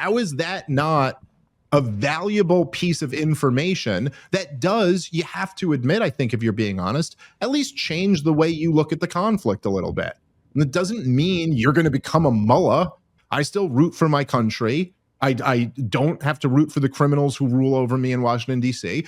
How is that not a valuable piece of information that does, you have to admit, I think, if you're being honest, at least change the way you look at the conflict a little bit? And it doesn't mean you're going to become a mullah. I still root for my country. I don't have to root for the criminals who rule over me in Washington, D.C.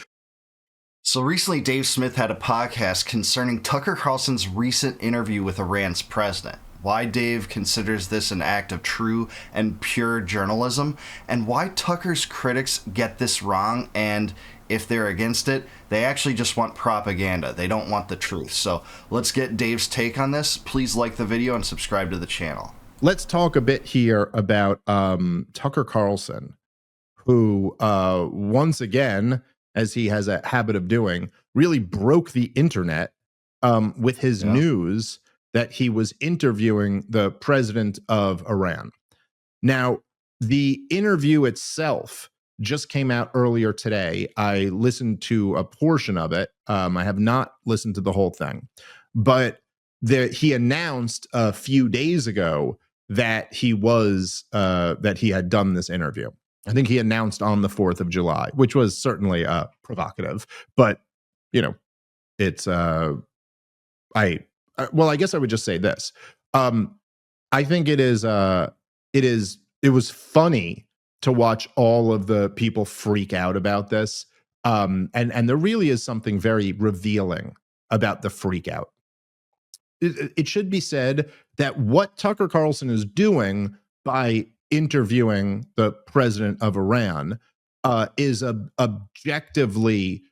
So recently, Dave Smith had a podcast concerning Tucker Carlson's recent interview with Iran's president. Why Dave considers this an act of true and pure journalism, and why Tucker's critics get this wrong, and if they're against it, they actually just want propaganda. They don't want the truth. So let's get Dave's take on this. Please like the video and subscribe to the channel. Let's talk a bit here about Tucker Carlson, who once again, as he has a habit of doing, really broke the internet with his news that he was interviewing the president of Iran. Now, the interview itself just came out earlier today. I listened to a portion of it. I have not listened to the whole thing, but he announced a few days ago that he had done this interview. I think he announced on the 4th of July, which was certainly provocative, but it's I guess I would just say this. I think it was funny to watch all of the people freak out about this. And there really is something very revealing about the freak out. It should be said that what Tucker Carlson is doing by interviewing the president of Iran is objectively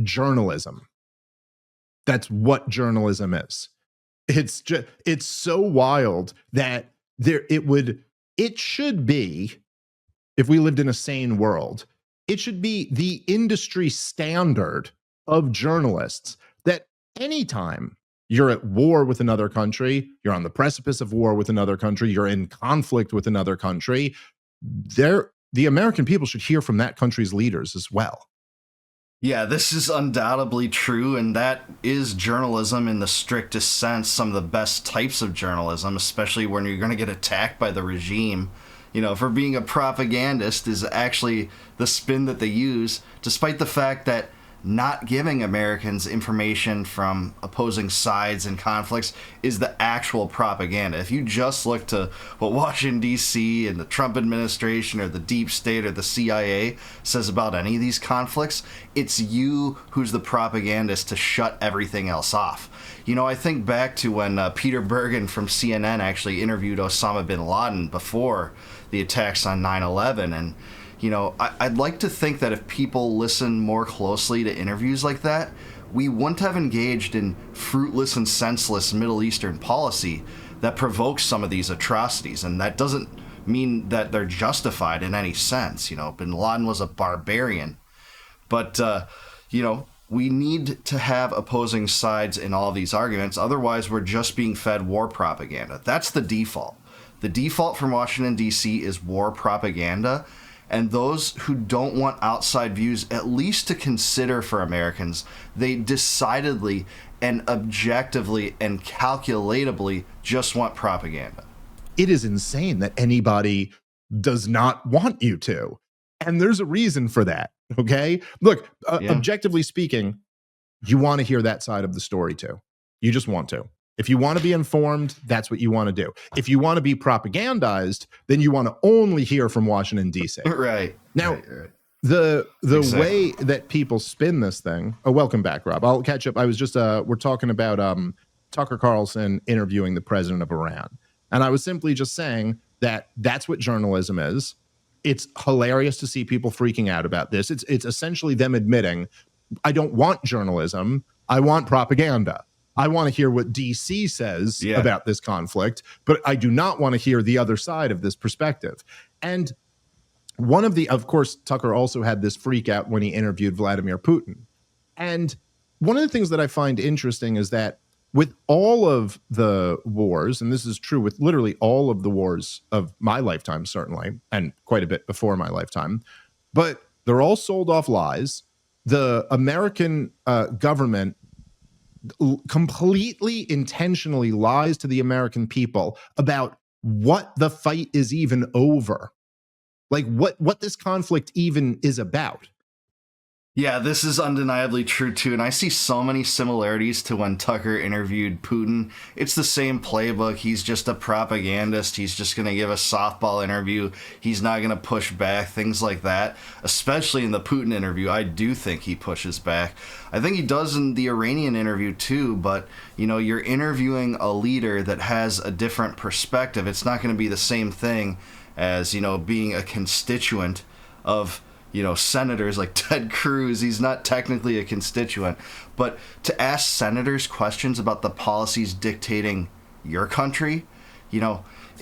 journalism. That's what journalism is. It's so wild that it should be, if we lived in a sane world, it should be the industry standard of journalists that anytime you're at war with another country, you're on the precipice of war with another country, you're in conflict with another country, the American people should hear from that country's leaders as well. Yeah, this is undoubtedly true, and that is journalism in the strictest sense, some of the best types of journalism, especially when you're going to get attacked by the regime. For being a propagandist is actually the spin that they use, despite the fact that not giving Americans information from opposing sides in conflicts is the actual propaganda. If you just look to what Washington, D.C. and the Trump administration or the deep state or the CIA says about any of these conflicts, it's you who's the propagandist to shut everything else off. I think back to when Peter Bergen from CNN actually interviewed Osama bin Laden before the attacks on 9/11, and I'd like to think that if people listen more closely to interviews like that, we wouldn't have engaged in fruitless and senseless Middle Eastern policy that provokes some of these atrocities. And that doesn't mean that they're justified in any sense. Bin Laden was a barbarian. But, we need to have opposing sides in all of these arguments. Otherwise, we're just being fed war propaganda. That's the default. The default from Washington, D.C. is war propaganda. And those who don't want outside views, at least to consider for Americans, they decidedly and objectively and calculatably just want propaganda. It is insane that anybody does not want you to. And there's a reason for that, okay? Look, objectively speaking, you want to hear that side of the story too. You just want to. If you want to be informed, that's what you want to do. If you want to be propagandized, then you want to only hear from Washington, D.C. Right. Now, right. the way that people spin this thing. Oh, welcome back, Rob. I'll catch up. I was just we're talking about Tucker Carlson interviewing the president of Iran, and I was simply just saying that that's what journalism is. It's hilarious to see people freaking out about this. It's essentially them admitting, I don't want journalism. I want propaganda. I want to hear what DC says about this conflict, but I do not want to hear the other side of this perspective. And of course, Tucker also had this freak out when he interviewed Vladimir Putin. And one of the things that I find interesting is that with all of the wars, and this is true with literally all of the wars of my lifetime, certainly, and quite a bit before my lifetime, but they're all sold off lies. The American government completely intentionally lies to the American people about what the fight is even over. like what this conflict even is about. Yeah, this is undeniably true too, and I see so many similarities to when Tucker interviewed Putin. It's the same playbook. He's just a propagandist. He's just going to give a softball interview. He's not going to push back, things like that. Especially in the Putin interview, I do think he pushes back. I think he does in the Iranian interview too, but you're interviewing a leader that has a different perspective. It's not going to be the same thing as, being a constituent of senators like Ted Cruz. He's not technically a constituent, but to ask senators questions about the policies dictating your country,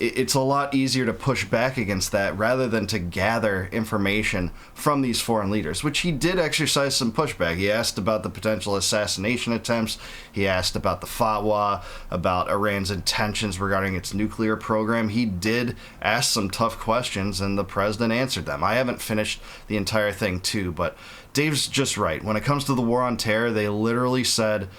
it's a lot easier to push back against that rather than to gather information from these foreign leaders, which he did exercise some pushback. He asked about the potential assassination attempts. He asked about the fatwa, about Iran's intentions regarding its nuclear program. He did ask some tough questions, and the president answered them. I haven't finished the entire thing, too, but Dave's just right. When it comes to the war on terror, they literally said,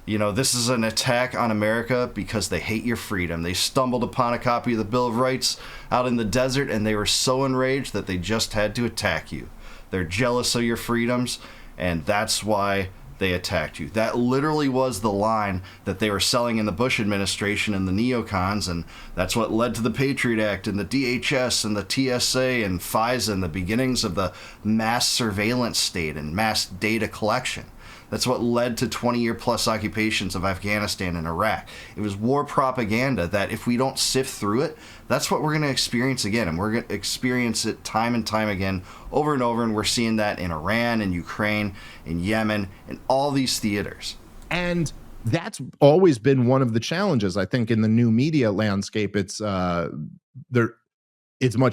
this is an attack on America because they hate your freedom. They stumbled upon a copy of the Bill of Rights out in the desert, and they were so enraged that they just had to attack you. They're jealous of your freedoms, and that's why they attacked you. That literally was the line that they were selling in the Bush administration and the neocons, and that's what led to the Patriot Act and the DHS and the TSA and FISA and the beginnings of the mass surveillance state and mass data collection. That's what led to 20-year-plus occupations of Afghanistan and Iraq. It was war propaganda that if we don't sift through it, that's what we're going to experience again. And we're going to experience it time and time again, over and over. And we're seeing that in Iran, in Ukraine, in Yemen, in all these theaters. And that's always been one of the challenges. I think in the new media landscape, it's much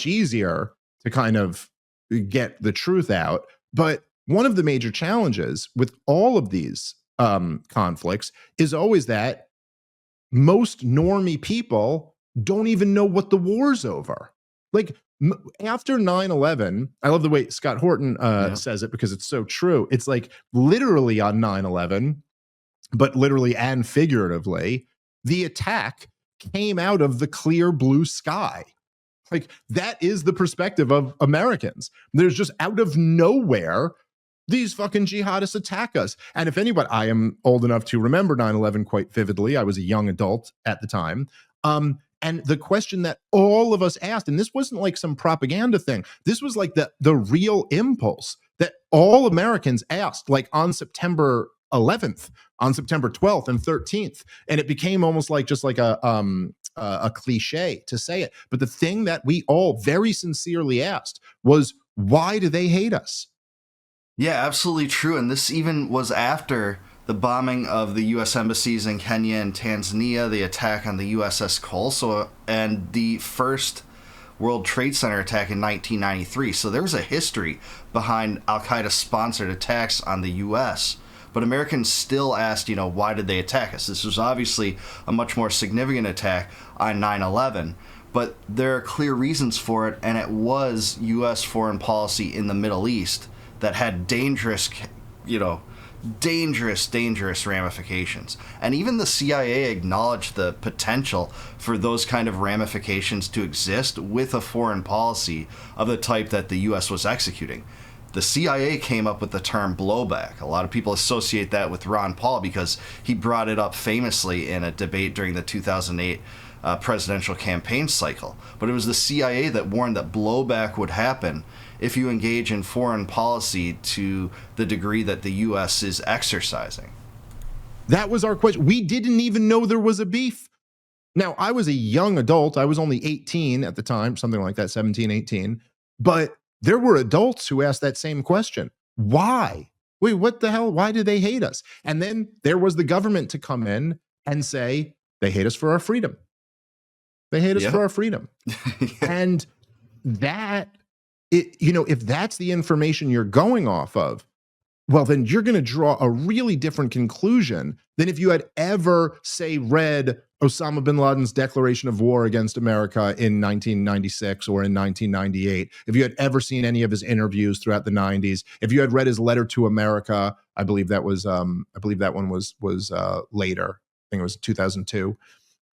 easier to kind of get the truth out. But one of the major challenges with all of these conflicts is always that most normie people don't even know what the war's over. Like after 9/11, I love the way Scott Horton says it because it's so true. It's like literally on 9/11, but literally and figuratively, the attack came out of the clear blue sky. Like that is the perspective of Americans. There's just out of nowhere, these fucking jihadists attack us. And if anybody, I am old enough to remember 9/11 quite vividly. I was a young adult at the time. And the question that all of us asked, and this wasn't like some propaganda thing, this was like the real impulse that all Americans asked, like on September 11th, on September 12th and 13th. And it became almost like just like a cliche to say it. But the thing that we all very sincerely asked was, why do they hate us? Yeah, absolutely true. And this even was after the bombing of the U.S. embassies in Kenya and Tanzania, the attack on the USS Cole, and the first World Trade Center attack in 1993. So there was a history behind al-Qaeda sponsored attacks on the U.S., but Americans still asked, why did they attack us? This was obviously a much more significant attack on 9/11, but there are clear reasons for it, and it was U.S. foreign policy in the Middle East that had dangerous ramifications. And even the CIA acknowledged the potential for those kind of ramifications to exist with a foreign policy of the type that the U.S. was executing. The CIA came up with the term blowback. A lot of people associate that with Ron Paul because he brought it up famously in a debate during the 2008 presidential campaign cycle. But it was the CIA that warned that blowback would happen if you engage in foreign policy to the degree that the U.S. is exercising. That was our question. We didn't even know there was a beef. Now, I was a young adult. I was only 18 at the time, something like that, 17, 18. But there were adults who asked that same question. Why? Wait, what the hell? Why do they hate us? And then there was the government to come in and say, they hate us for our freedom. They hate us for our freedom. And that, if that's the information you're going off of, well, then you're going to draw a really different conclusion than if you had ever, say, read Osama bin Laden's declaration of war against America in 1996 or in 1998. If you had ever seen any of his interviews throughout the 90s, if you had read his letter to America, I believe that one was later. I think it was 2002.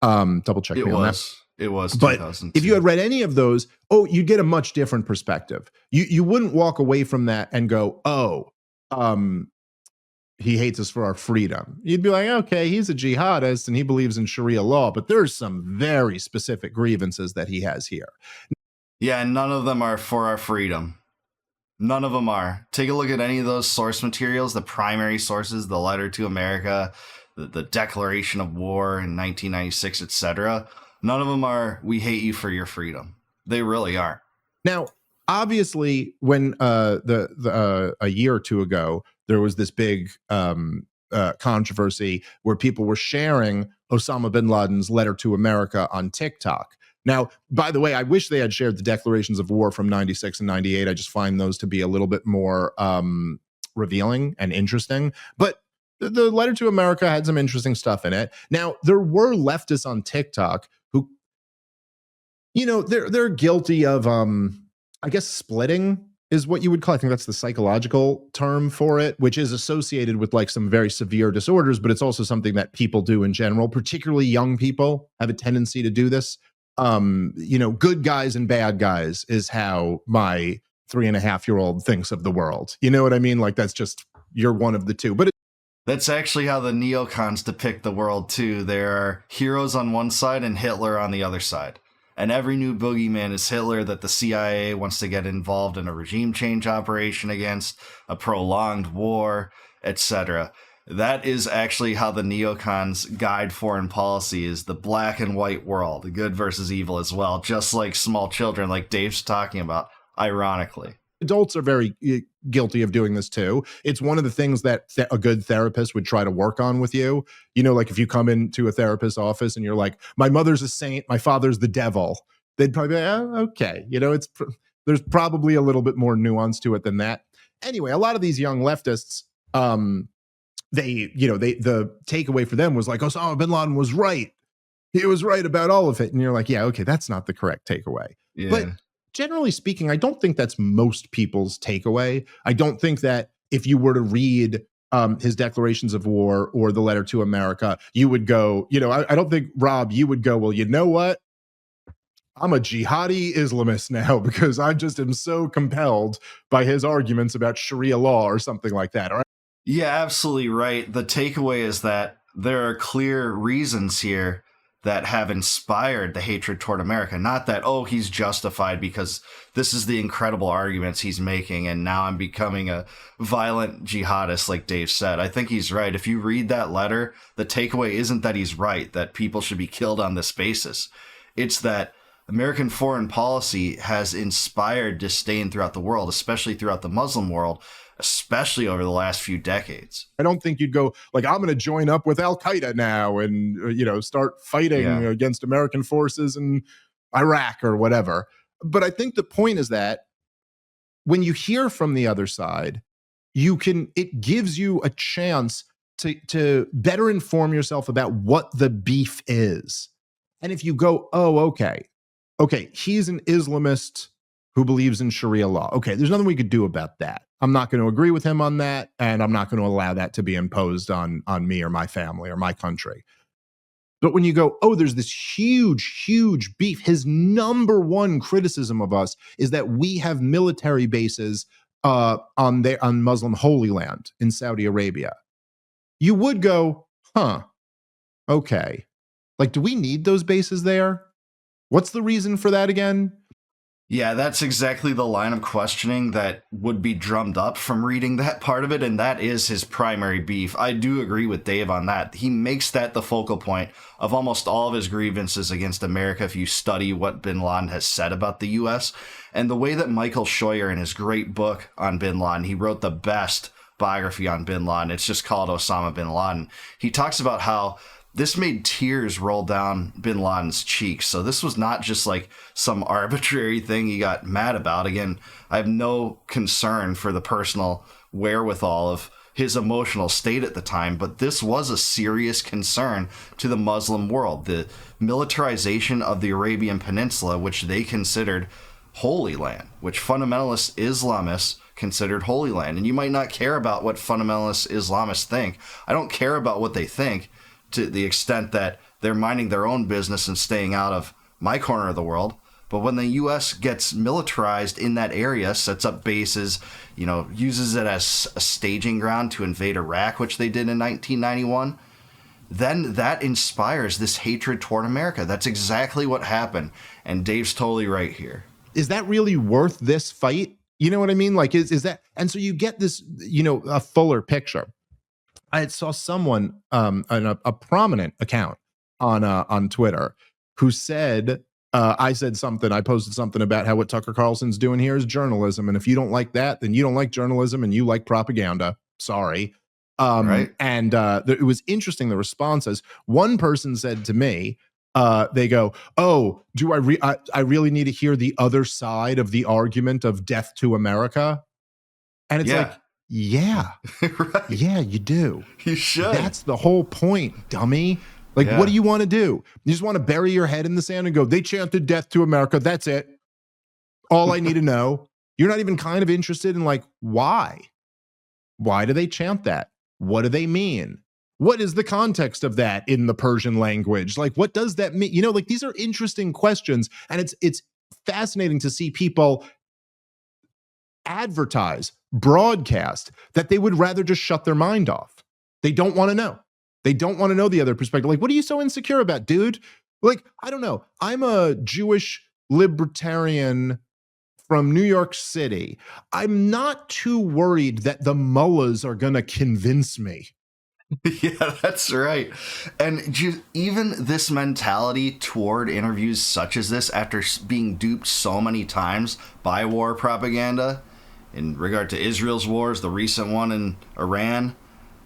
Double check me on that. It was But if you 2002. had read any of those, you'd get a much different perspective. You wouldn't walk away from that and go, um, he hates us for our freedom. You'd be like, okay, he's a jihadist and he believes in Sharia law, but there's some very specific grievances that he has here. Yeah, and none of them are for our freedom. None of them are. Take a look at any of those source materials, the primary sources, the letter to America, the Declaration of War in 1996, etc. None of them are, we hate you for your freedom. They really aren't. Now, obviously, when a year or two ago, there was this big controversy where people were sharing Osama bin Laden's letter to America on TikTok. Now, by the way, I wish they had shared the declarations of war from 96 and 98. I just find those to be a little bit more revealing and interesting. But the letter to America had some interesting stuff in it. Now, there were leftists on TikTok who, they're guilty of I guess splitting is what you would call. I think that's the psychological term for it, which is associated with like some very severe disorders, but it's also something that people do in general, particularly young people have a tendency to do this. Good guys and bad guys is how my 3.5-year-old thinks of the world. You know what I mean? Like that's just, you're one of the two. But That's actually how the neocons depict the world, too. There are heroes on one side and Hitler on the other side. And every new boogeyman is Hitler that the CIA wants to get involved in a regime change operation against, a prolonged war, etc. That is actually how the neocons guide foreign policy, is the black and white world, the good versus evil as well, just like small children, like Dave's talking about, ironically. Adults are very guilty of doing this too. It's one of the things that a good therapist would try to work on with you. Like if you come into a therapist's office and you're like, my mother's a saint, my father's the devil, they'd probably be like, okay. There's probably a little bit more nuance to it than that. Anyway, a lot of these young leftists, the takeaway for them was like, Osama bin Laden was right. He was right about all of it. And you're like, yeah, okay, that's not the correct takeaway. Yeah. But generally speaking, I don't think that's most people's takeaway. I don't think that if you were to read his declarations of war or the letter to America, you would go, I don't think, Rob, you would go, well, you know what? I'm a jihadi Islamist now because I just am so compelled by his arguments about Sharia law or something like that. All right? Yeah, absolutely right. The takeaway is that there are clear reasons here that have inspired the hatred toward America. Not that, he's justified because this is the incredible arguments he's making and now I'm becoming a violent jihadist, like Dave said. I think he's right. If you read that letter, the takeaway isn't that he's right, that people should be killed on this basis. It's that American foreign policy has inspired disdain throughout the world, especially throughout the Muslim world, especially over the last few decades. I don't think you'd go like, I'm going to join up with Al Qaeda now and, start fighting against American forces in Iraq or whatever. But I think the point is that when you hear from the other side, it gives you a chance to better inform yourself about what the beef is. And if you go, okay, he's an Islamist who believes in Sharia law. Okay, there's nothing we could do about that. I'm not going to agree with him on that, and I'm not going to allow that to be imposed on me or my family or my country. But when you go, there's this huge, huge beef. His number one criticism of us is that we have military bases on Muslim Holy Land in Saudi Arabia. You would go, okay. Like, do we need those bases there? What's the reason for that again? Yeah, that's exactly the line of questioning that would be drummed up from reading that part of it, and that is his primary beef. I do agree with Dave on that. He makes that the focal point of almost all of his grievances against America if you study what bin Laden has said about the U.S. And the way that Michael Scheuer, in his great book on bin Laden, he wrote the best biography on bin Laden. It's just called Osama bin Laden. He talks about how this made tears roll down bin Laden's cheeks. So this was not just like some arbitrary thing he got mad about. Again, I have no concern for the personal wherewithal of his emotional state at the time, but this was a serious concern to the Muslim world. The militarization of the Arabian Peninsula, which they considered Holy Land, which fundamentalist Islamists considered Holy Land. And you might not care about what fundamentalist Islamists think. I don't care about what they think, to the extent that they're minding their own business and staying out of my corner of the world. But when the U.S. gets militarized in that area, sets up bases, uses it as a staging ground to invade Iraq, which they did in 1991, then that inspires this hatred toward America. That's exactly what happened. And Dave's totally right here. Is that really worth this fight? You know what I mean? Like, is that, and so you get this, a fuller picture. I saw someone, a prominent account on Twitter, who said, I posted something about how what Tucker Carlson's doing here is journalism. And if you don't like that, then you don't like journalism and you like propaganda. Sorry. Right. And it was interesting, the responses. One person said to me, they go, "Oh, do I really need to hear the other side of the argument of death to America?" And it's like, yeah, right. Yeah, you do. You should. That's the whole point, dummy. Like, what do you want to do? You just want to bury your head in the sand and go, "They chanted death to America. That's it. All I need to know." You're not even kind of interested in, like, why? Why do they chant that? What do they mean? What is the context of that in the Persian language? Like, what does that mean? Like, these are interesting questions, and it's fascinating to see people advertise, broadcast that they would rather just shut their mind off. They don't want to know. They don't want to know the other perspective. Like, what are you so insecure about, dude? Like, I don't know. I'm a Jewish libertarian from New York City. I'm not too worried that the mullahs are going to convince me. Yeah, that's right. And even this mentality toward interviews such as this, after being duped so many times by war propaganda, in regard to Israel's wars, the recent one in Iran,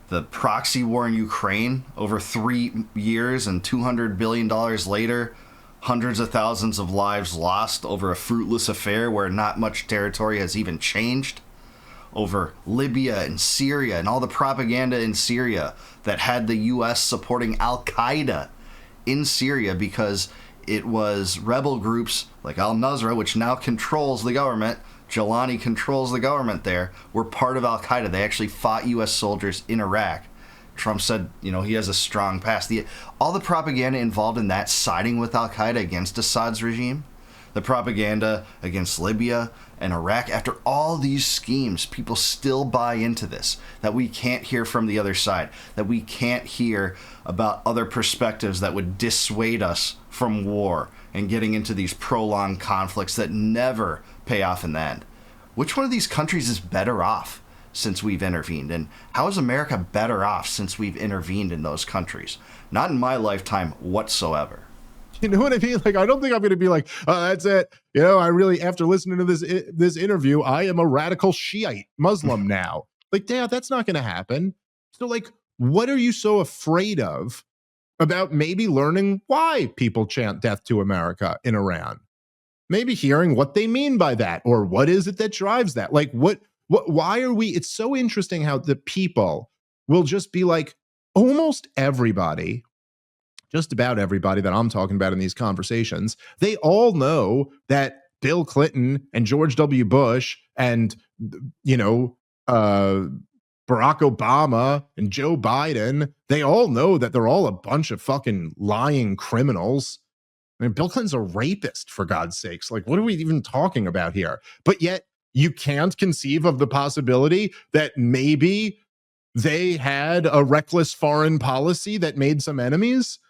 the proxy war in Ukraine, over 3 years and $200 billion later, hundreds of thousands of lives lost over a fruitless affair where not much territory has even changed, over Libya and Syria and all the propaganda in Syria that had the U.S. supporting Al-Qaeda in Syria because it was rebel groups like al-Nusra, which now controls the government. Jelani controls the government there. Were part of Al-Qaeda. They actually fought U.S. soldiers in Iraq. Trump said, he has a strong past. All the propaganda involved in that, siding with Al-Qaeda against Assad's regime, the propaganda against Libya and Iraq, after all these schemes, people still buy into this, that we can't hear from the other side, that we can't hear about other perspectives that would dissuade us from war and getting into these prolonged conflicts that never pay off in the end. Which one of these countries is better off since we've intervened? And how is America better off since we've intervened in those countries? Not in my lifetime whatsoever. You know what I mean? Like, I don't think I'm going to be like, "Oh, that's it. I really, after listening to this interview, I am a radical Shiite Muslim now." Like, yeah, that's not going to happen. So, like, what are you so afraid of about maybe learning why people chant death to America in Iran? Maybe hearing what they mean by that, or what is it that drives that? Like, why are we? It's so interesting how the people will just be like, almost everybody, just about everybody that I'm talking about in these conversations, they all know that Bill Clinton and George W. Bush and, Barack Obama and Joe Biden, they all know that they're all a bunch of fucking lying criminals. I mean, Bill Clinton's a rapist, for God's sakes. Like, what are we even talking about here? But yet you can't conceive of the possibility that maybe they had a reckless foreign policy that made some enemies.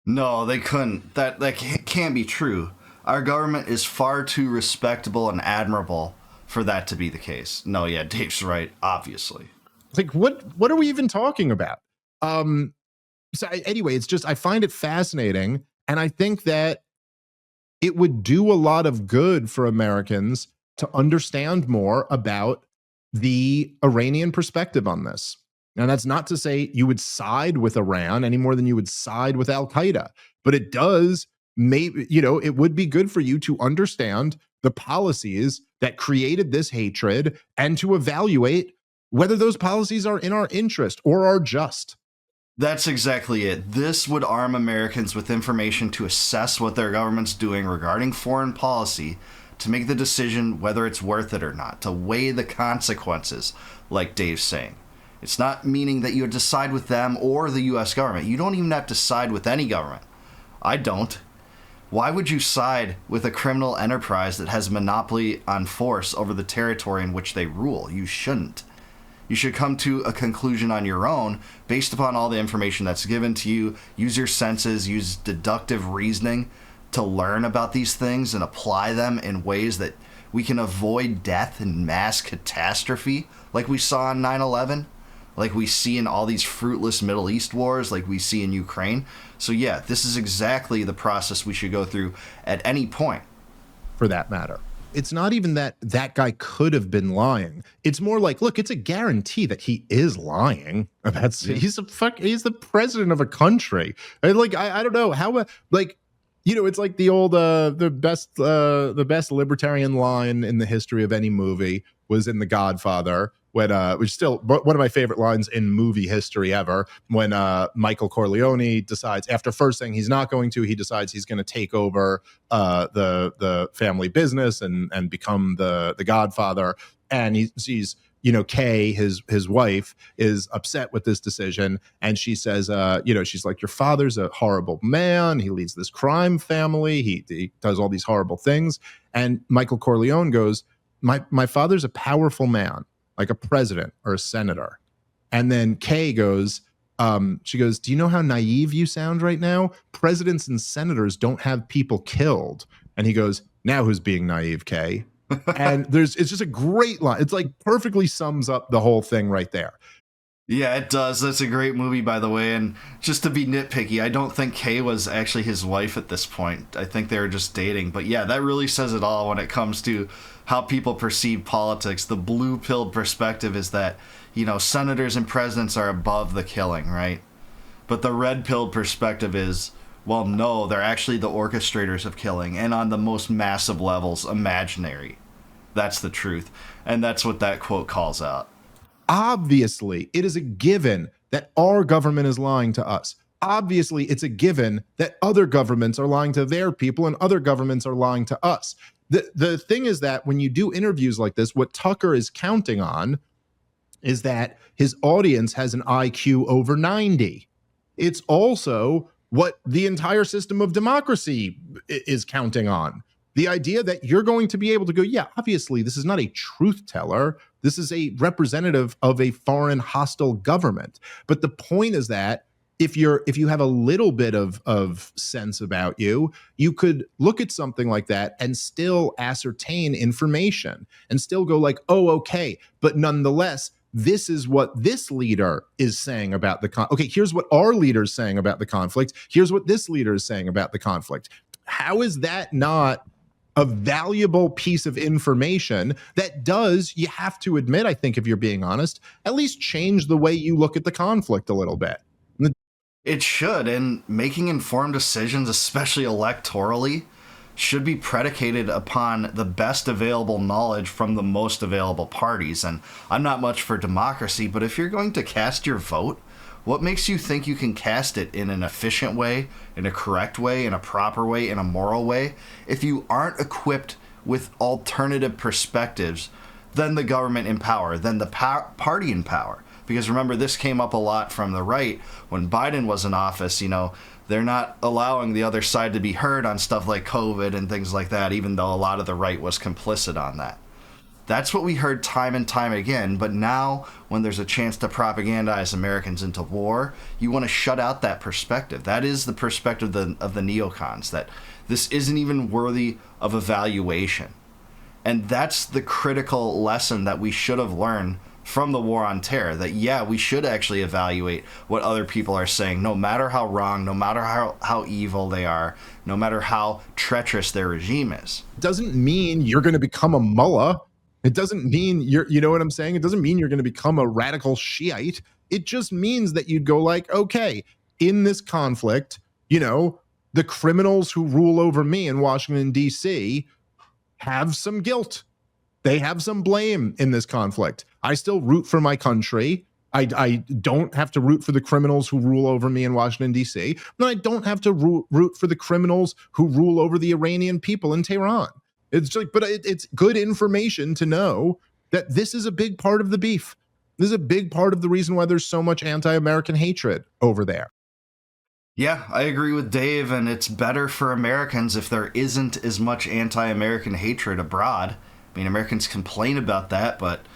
No, they couldn't. That can't be true. Our government is far too respectable and admirable for that to be the case. No, yeah, Dave's right, obviously. Like, what are we even talking about? Anyway, it's just, I find it fascinating, and I think that it would do a lot of good for Americans to understand more about the Iranian perspective on this. Now, that's not to say you would side with Iran any more than you would side with Al-Qaeda, but it does, it would be good for you to understand the policies that created this hatred and to evaluate whether those policies are in our interest or are just. That's exactly it. This would arm Americans with information to assess what their government's doing regarding foreign policy, to make the decision whether it's worth it or not, to weigh the consequences, like Dave's saying. It's not meaning that you decide with them or the U.S. government. You don't even have to side with any government. I don't. Why would you side with a criminal enterprise that has monopoly on force over the territory in which they rule? You shouldn't. You should come to a conclusion on your own based upon all the information that's given to you. Use your senses, use deductive reasoning to learn about these things and apply them in ways that we can avoid death and mass catastrophe like we saw on 9/11, like we see in all these fruitless Middle East wars, like we see in Ukraine. So yeah, this is exactly the process we should go through at any point. For that matter. It's not even that that guy could have been lying. It's more like, look, it's a guarantee that he is lying. He's the president of a country. And like, I don't know how, like, you know, it's like the old, the best libertarian line in the history of any movie was in The Godfather, when which is still one of my favorite lines in movie history ever, when Michael Corleone decides, after first saying he's not going to, he decides he's going to take over the family business and become the Godfather. And he sees, you know, Kay, his wife, is upset with this decision, and she says, you know, she's like, your father's a horrible man. He leads this crime family. He does all these horrible things. And Michael Corleone goes, my father's a powerful man, like a president or a senator. And then Kay goes, she goes, do you know how naive you sound right now? Presidents and senators don't have people killed. And he goes, now who's being naive, Kay? And it's just a great line. It's like perfectly sums up the whole thing right there. Yeah, it does. That's a great movie, by the way. And just to be nitpicky, I don't think Kay was actually his wife at this point. I think they were just dating. But yeah, that really says it all when it comes to how people perceive politics. The blue-pilled perspective is that, you know, senators and presidents are above the killing, right? But the red-pilled perspective is, well, no, they're actually the orchestrators of killing, and on the most massive levels, imaginary. That's the truth. And that's what that quote calls out. Obviously, it is a given that our government is lying to us. Obviously, it's a given that other governments are lying to their people and other governments are lying to us. The thing is that when you do interviews like this, what Tucker is counting on is that his audience has an IQ over 90. It's also what the entire system of democracy is counting on. The idea that you're going to be able to go, yeah, obviously, this is not a truth teller. This is a representative of a foreign hostile government. But the point is that if you have a little bit of sense about you, you could look at something like that and still ascertain information and still go like, oh, okay. But nonetheless, this is what this leader is saying about the okay, here's what our leader is saying about the conflict. Here's what this leader is saying about the conflict. How is that not a valuable piece of information that does, you have to admit, I think, if you're being honest, at least change the way you look at the conflict a little bit? It should, and making informed decisions, especially electorally, should be predicated upon the best available knowledge from the most available parties. And I'm not much for democracy, but if you're going to cast your vote, what makes you think you can cast it in an efficient way, in a correct way, in a proper way, in a moral way, if you aren't equipped with alternative perspectives than the government in power, than the party in power? Because remember, this came up a lot from the right when Biden was in office. You know, they're not allowing the other side to be heard on stuff like COVID and things like that, even though a lot of the right was complicit on that. That's what we heard time and time again. But now, when there's a chance to propagandize Americans into war, you want to shut out that perspective. That is the perspective of the neocons, that this isn't even worthy of evaluation. And that's the critical lesson that we should have learned from the war on terror, that yeah, we should actually evaluate what other people are saying, no matter how wrong, no matter how evil they are, no matter how treacherous their regime is. It doesn't mean you're going to become a mullah. It doesn't mean you know what I'm saying? It doesn't mean you're going to become a radical Shiite. It just means that you'd go like, okay, in this conflict, you know, the criminals who rule over me in Washington, D.C. have some guilt. They have some blame in this conflict. I still root for my country. I don't have to root for the criminals who rule over me in Washington, D.C. And I don't have to root for the criminals who rule over the Iranian people in Tehran. It's like, but it's good information to know that this is a big part of the beef. This is a big part of the reason why there's so much anti-American hatred over there. Yeah, I agree with Dave, and it's better for Americans if there isn't as much anti-American hatred abroad. I mean, Americans complain about that, but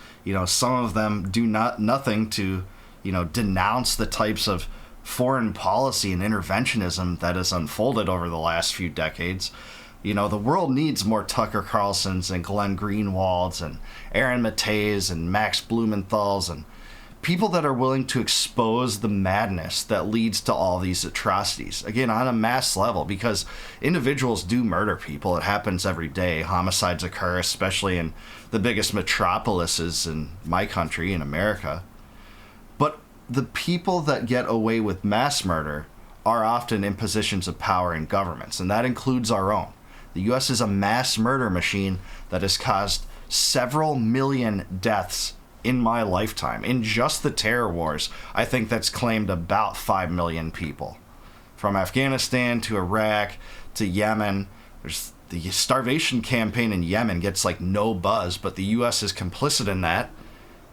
some of them do nothing to, denounce the types of foreign policy and interventionism that has unfolded over the last few decades. The world needs more Tucker Carlsons and Glenn Greenwalds and Aaron Mateys and Max Blumenthals and people that are willing to expose the madness that leads to all these atrocities. Again, on a mass level, because individuals do murder people. It happens every day. Homicides occur, especially in the biggest metropolises in my country, in America. But the people that get away with mass murder are often in positions of power in governments, and that includes our own. The U.S. is a mass murder machine that has caused several million deaths in my lifetime. In just the terror wars, I think that's claimed about 5 million people. From Afghanistan to Iraq to Yemen, there's the starvation campaign in Yemen gets like no buzz, but the U.S. is complicit in that,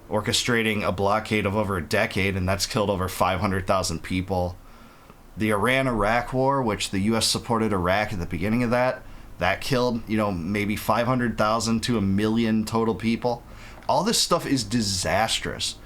orchestrating a blockade of over a decade, and that's killed over 500,000 people. The Iran-Iraq war, which the U.S. supported Iraq at the beginning of that killed, maybe 500,000 to a million total people. All this stuff is disastrous,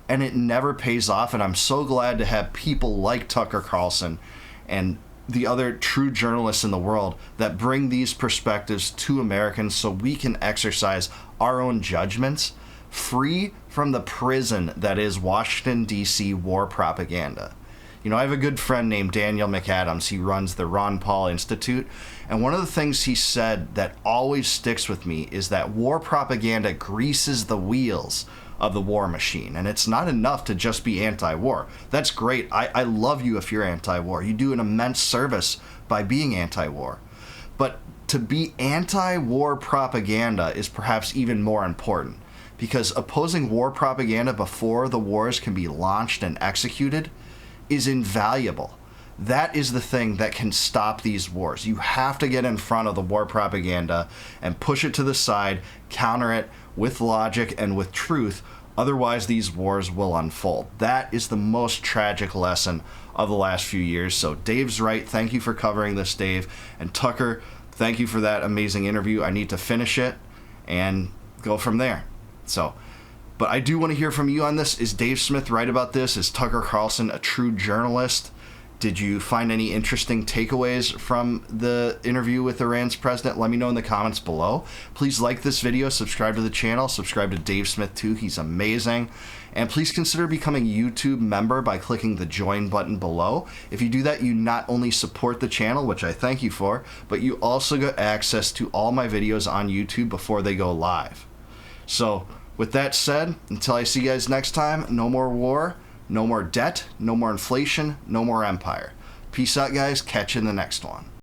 and it never pays off, and I'm so glad to have people like Tucker Carlson and the other true journalists in the world that bring these perspectives to Americans so we can exercise our own judgments free from the prison that is Washington, D.C. war propaganda. I have a good friend named Daniel McAdams. He runs the Ron Paul Institute. And one of the things he said that always sticks with me is that war propaganda greases the wheels of the war machine. And it's not enough to just be anti-war. That's great. I love you if you're anti-war. You do an immense service by being anti-war. But to be anti-war propaganda is perhaps even more important, because opposing war propaganda before the wars can be launched and executed is invaluable. That is the thing that can stop these wars. You have to get in front of the war propaganda and push it to the side, counter it with logic and with truth. Otherwise, these wars will unfold. That is the most tragic lesson of the last few years. So Dave's right. Thank you for covering this, Dave. And Tucker, thank you for that amazing interview. I need to finish it and go from there. But I do want to hear from you on this. Is Dave Smith right about this? Is Tucker Carlson a true journalist? Did you find any interesting takeaways from the interview with Iran's president? Let me know in the comments below. Please like this video, subscribe to the channel, subscribe to Dave Smith too. He's amazing. And please consider becoming a YouTube member by clicking the join button below. If you do that, you not only support the channel, which I thank you for, but you also get access to all my videos on YouTube before they go live. So with that said, until I see you guys next time, no more war, no more debt, no more inflation, no more empire. Peace out, guys. Catch you in the next one.